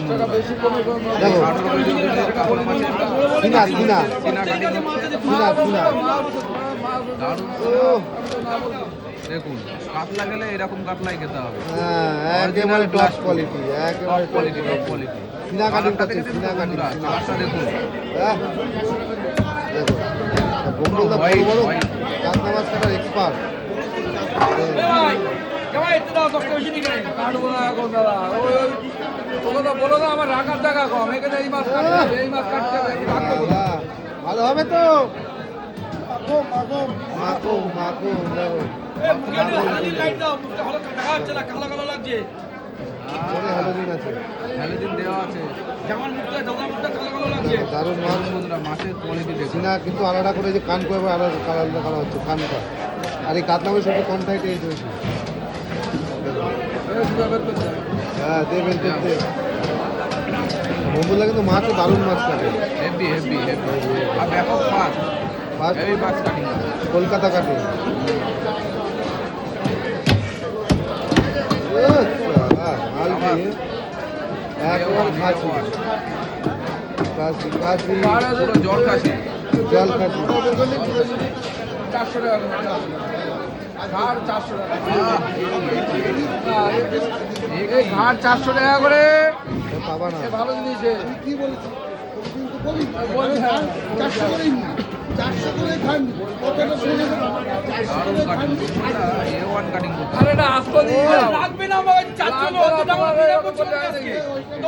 দেখুন বন্ধুরা। দেখো 18 কেজি ওজনের কাতলা মাছের কিনা কিনা চীনা কাটিং হচ্ছে। কিনা কিনা দারুণ। ও দেখুন কাতলা গেলে এরকম কাতলাই খেতে হবে। হ্যাঁ একেবারে টপ কোয়ালিটি একেবারে টপ কোয়ালিটি, টপ কোয়ালিটি। কিনা কাটিং করছে কিনা কাটিং কালারটা দেখুন। হ্যাঁ দেখো বঙ্গলদা বড় বড় কাতলা মাছ কাটার এক্সপার্ট ভালো হবে তো মাকো মাকো দেখো হ্যালোজিন আছে হ্যালোজিন দেওয়া আছে। দারুণ মাছ বন্ধুরা মাছের কোয়ালিটি দেখুন। চীনা কিন্তু আলাদা করে যে কান করে আলাদা আলাদা করা হচ্ছে কানটা আর এই কাতলা মাছ শুধু কম সাইডে এই হয়েছে হ্যাঁ দেবেন দেখতে বন্ধুরা কিন্তু মাছও দারুণ মাছ কাটে হেভি হেভি হেভি আর ব্যাপক মাছ, মাছ হেভি মাছ কাটিং। কলকাতা কাটে মাল দিয়ে একেবারে খাচ্ছি খাচ্ছি খাচ্ছি পুরো জল কাশি। জল খাচ্ছি 400 টাকা ঘাড় 400 টাকা এই ঘাড় 400 টাকা করে পাবা না ভালো জিনিস কি বলিস দারুণ কাটিং। A1 কাটিং করতে আরে না আসতো লাগবে না আমার 400 টাকা